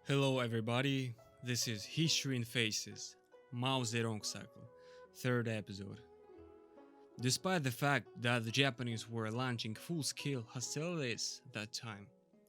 Hello everybody, this is History in Faces, Mao Zedong cycle, third episode. Despite the fact that the Japanese were launching full-scale hostilities at that time,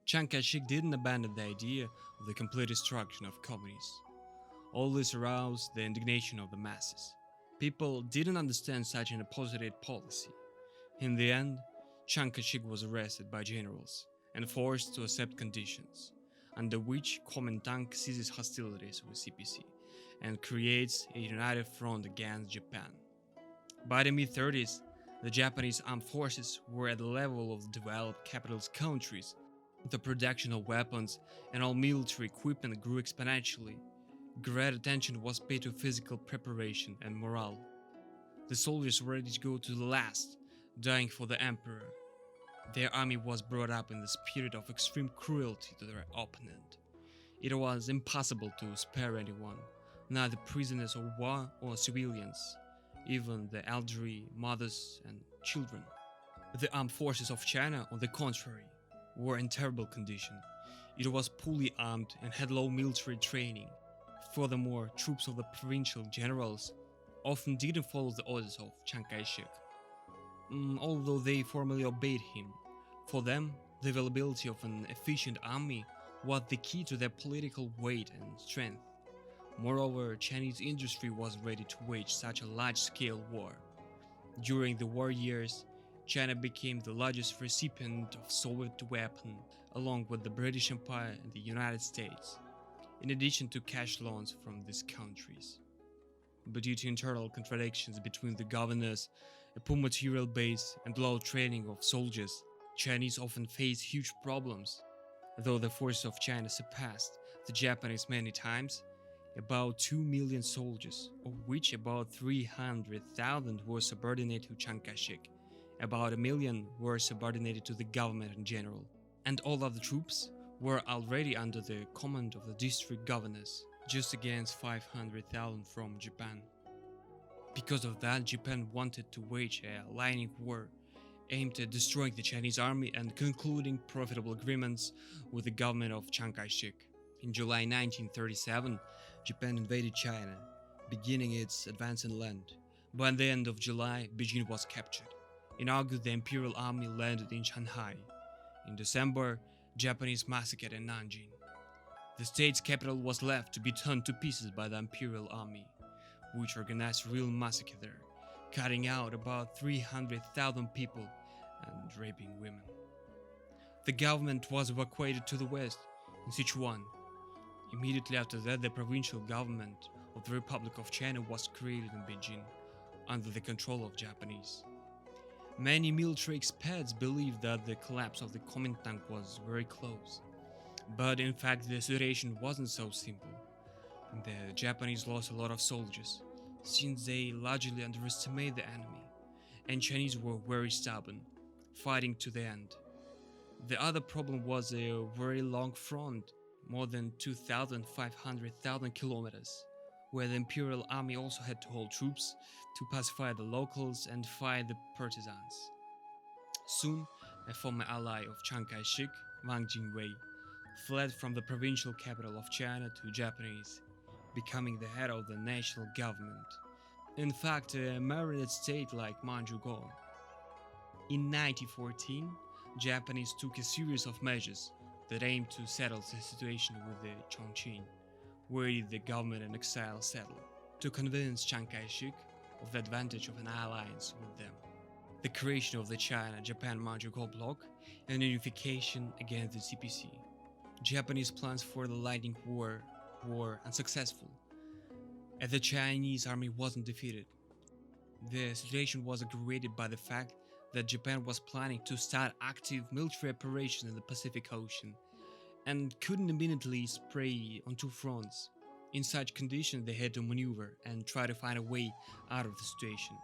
Chiang Kai-shek didn't abandon the idea of the complete destruction of communists. All this aroused the indignation of the masses. People didn't understand such an opposite policy. In the end, Chiang Kai-shek was arrested by generals and forced to accept conditions, under which Kuomintang ceases hostilities with CPC and creates a united front against Japan. By the mid-30s, the Japanese armed forces were at the level of the developed capitalist countries. The production of weapons and all military equipment grew exponentially. Great attention was paid to physical preparation and morale. The soldiers were ready to go to the last, dying for the emperor. Their army was brought up in the spirit of extreme cruelty to their opponent. It was impossible to spare anyone, neither prisoners of war or civilians, even the elderly, mothers and children. The armed forces of China, on the contrary, were in terrible condition. It was poorly armed and had low military training. Furthermore, troops of the provincial generals often didn't follow the orders of Chiang Kai-shek, although they formally obeyed him. For them, the availability of an efficient army was the key to their political weight and strength. Moreover, Chinese industry was ready to wage such a large-scale war. During the war years, China became the largest recipient of Soviet weapons, along with the British Empire and the United States, in addition to cash loans from these countries. But due to internal contradictions between the governors, a poor material base and low training of soldiers, Chinese often faced huge problems. Though the forces of China surpassed the Japanese many times, about 2 million soldiers, of which about 300,000 were subordinated to Chiang Kai-shek, about 1 million were subordinated to the government in general, and all other troops were already under the command of the district governors, just against 500,000 from Japan. Because of that, Japan wanted to wage a lightning war aimed at destroying the Chinese army and concluding profitable agreements with the government of Chiang Kai-shek. In July 1937, Japan invaded China, beginning its advance inland. By the end of July, Beijing was captured. In August, the Imperial Army landed in Shanghai. In December, Japanese massacred in Nanking. The state's capital was left to be torn to pieces by the Imperial Army, which organized a real massacre there, cutting out about 300,000 people and raping women. The government was evacuated to the west, in Sichuan. Immediately after that, the provincial government of the Republic of China was created in Beijing, under the control of Japanese. Many military experts believed that the collapse of the Kuomintang was very close. But in fact, the situation wasn't so simple. The Japanese lost a lot of soldiers, since they largely underestimated the enemy, and Chinese were very stubborn, fighting to the end. The other problem was a very long front, more than 2,500 kilometers, where the Imperial Army also had to hold troops to pacify the locals and fight the partisans. Soon, a former ally of Chiang Kai-shek, Wang Jingwei, fled from the provincial capital of China to Japanese, becoming the head of the national government. In fact, a marionette state like Manchukuo. In 1914, Japanese took a series of measures that aimed to settle the situation with the Chongqing, where the government in exile settled, to convince Chiang Kai-shek of the advantage of an alliance with them. The creation of the China-Japan-Manchukuo bloc and unification against the CPC. Japanese plans for the lightning war were unsuccessful, as the Chinese army wasn't defeated. The situation was aggravated by the fact that Japan was planning to start active military operations in the Pacific Ocean and couldn't immediately spray on two fronts. In such conditions, they had to maneuver and try to find a way out of the situation.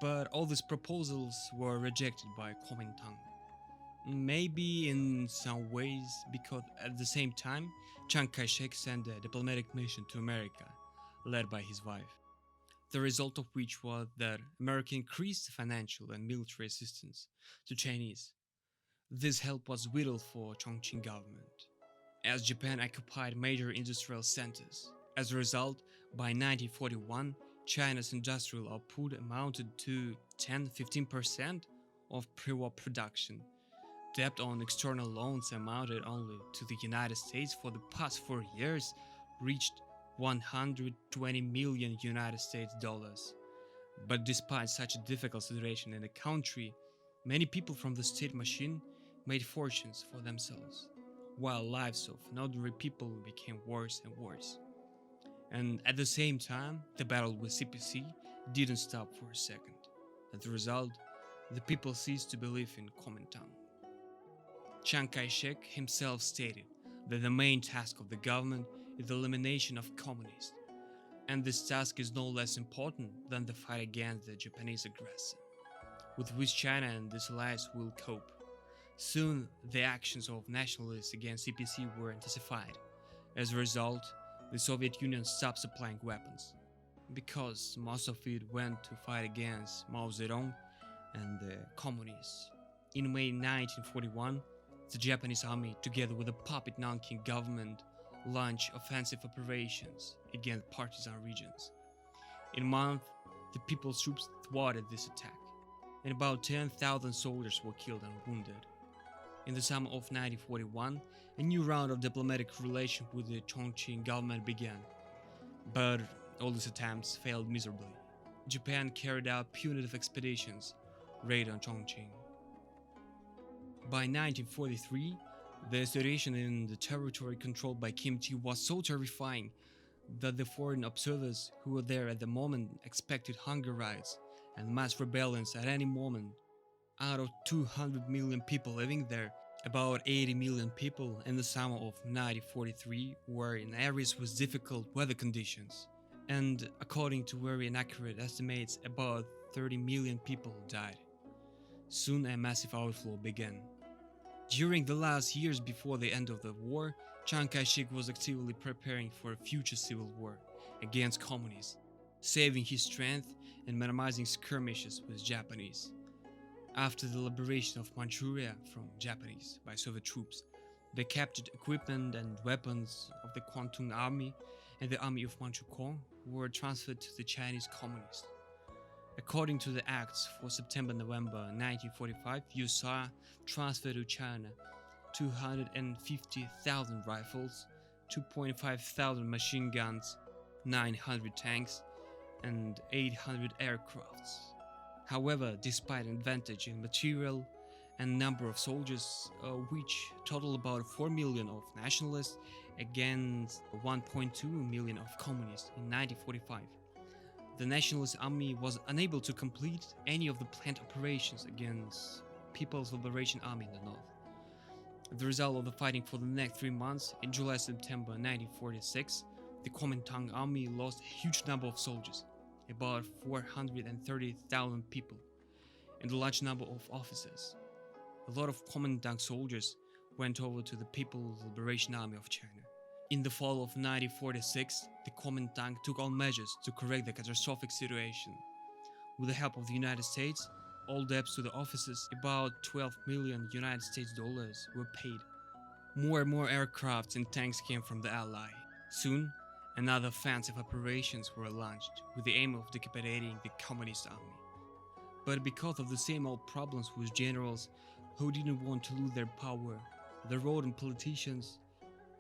But all these proposals were rejected by Kuomintang. Maybe in some ways because at the same time, Chiang Kai-shek sent a diplomatic mission to America, led by his wife. The result of which was that America increased financial and military assistance to Chinese. This help was vital for Chongqing government. as Japan occupied major industrial centers. As a result, by 1941, China's industrial output amounted to 10–15% of pre-war production. Debt on external loans amounted only to the United States for the past 4 years reached 120 million United States dollars. But despite such a difficult situation in the country, many people from the state machine made fortunes for themselves, while lives of ordinary people became worse and worse. And at the same time, the battle with CPC didn't stop for a second. As a result, the people ceased to believe in Kuomintang. Chiang Kai-shek himself stated that the main task of the government is the elimination of communists, and this task is no less important than the fight against the Japanese aggressor, with which China and its allies will cope. Soon, the actions of nationalists against CPC were intensified. As a result, the Soviet Union stopped supplying weapons, because most of it went to fight against Mao Zedong and the communists. In May 1941, the Japanese army, together with the puppet NANKING government, launched offensive operations against partisan regions. In a month, the People's Troops thwarted this attack, and about 10,000 soldiers were killed and wounded. In the summer of 1941, a new round of diplomatic relations with the Chongqing government began, but all these attempts failed miserably. Japan carried out punitive expeditions, raid on Chongqing. By 1943, the situation in the territory controlled by Kimchi was so terrifying that the foreign observers who were there at the moment expected hunger riots and mass rebellions at any moment. Out of 200 million people living there, about 80 million people in the summer of 1943 were in areas with difficult weather conditions, and according to very inaccurate estimates, about 30 million people died. Soon a massive outflow began. During the last years before the end of the war, Chiang Kai-shek was actively preparing for a future civil war against communists, saving his strength and minimizing skirmishes with Japanese. After the liberation of Manchuria from Japanese by Soviet troops, the captured equipment and weapons of the Kuomintang army and the army of Manchukuo were transferred to the Chinese communists. According to the acts for September-November 1945, USSR transferred to China 250,000 rifles, 2,500 machine guns, 900 tanks, and 800 aircrafts. However, despite an advantage in material and number of soldiers, which total about 4 million of nationalists against 1.2 million of communists in 1945, the Nationalist Army was unable to complete any of the planned operations against People's Liberation Army in the north. As a result of the fighting for the next 3 months, in July-September 1946, the Kuomintang Army lost a huge number of soldiers, about 430,000 people, and a large number of officers. A lot of Kuomintang soldiers went over to the People's Liberation Army of China. In the fall of 1946, the Kuomintang took all measures to correct the catastrophic situation. With the help of the United States, all debts to the officers, about 12 million United States dollars, were paid. More and more aircrafts and tanks came from the ally. Soon, another offensive operations were launched with the aim of decapitating the Communist army. But because of the same old problems with generals who didn't want to lose their power, the rodent politicians,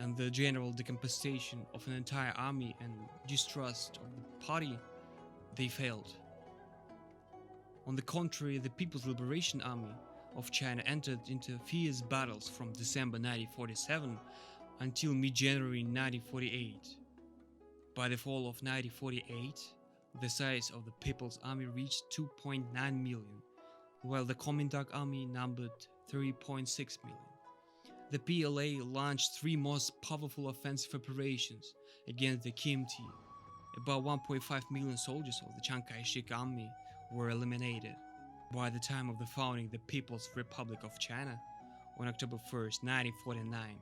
and the general decomposition of an entire army and distrust of the party, they failed. On the contrary, the People's Liberation Army of China entered into fierce battles from December 1947 until mid-January 1948. By the fall of 1948, the size of the People's Army reached 2.9 million, while the Kuomintang Army numbered 3.6 million. The PLA launched 3 most powerful offensive operations against the KMT. About 1.5 million soldiers of the Chiang Kai-shek army were eliminated. By the time of the founding the People's Republic of China on October 1st, 1949,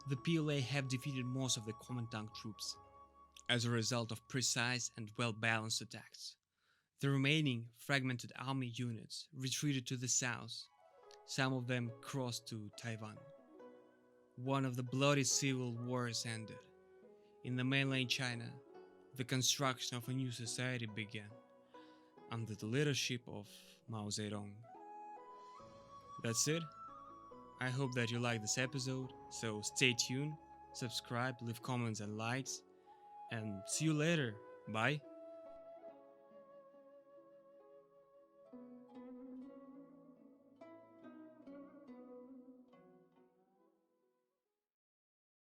the PLA have defeated most of the Kuomintang troops as a result of precise and well-balanced attacks. The remaining fragmented army units retreated to the south. Some of them crossed to Taiwan. one of the bloody civil wars ended. In the mainland China, the construction of a new society began under the leadership of Mao Zedong. That's it. I hope that you liked this episode, so stay tuned, subscribe, leave comments and likes, and see you later. Bye.